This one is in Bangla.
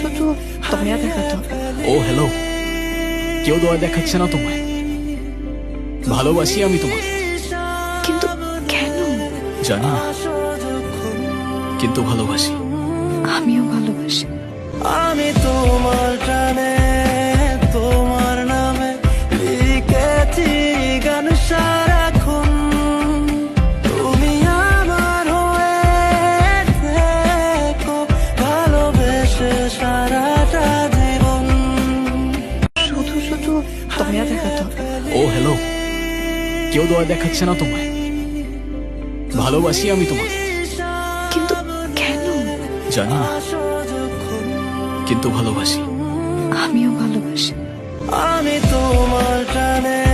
শুধু দয়া দেখাতো। ও হ্যালো, কেউ দয়া দেখাচ্ছে না তোমায়। ভালোবাসি আমি তোমাকে। কিন্তু কেন? জানি না, কিন্তু ভালোবাসি। আমিও ভালোবাসি। আমি তোমার টানে তোমার নামে লিখেছি গান সারাক্ষণ। তুমি আমার হয়ে থেকো ভালোবেসে সারাটা জীবন। শুধু শুধু দয়া দেখাতো। ও হ্যালো, কেউ দয়া দেখাচ্ছে না তোমায়। ভালোবাসি আমি তোমাকে। কিন্তু কেন? জানি না, কিন্তু ভালোবাসি। আমিও ভালোবাসি। আমি তোমার টানে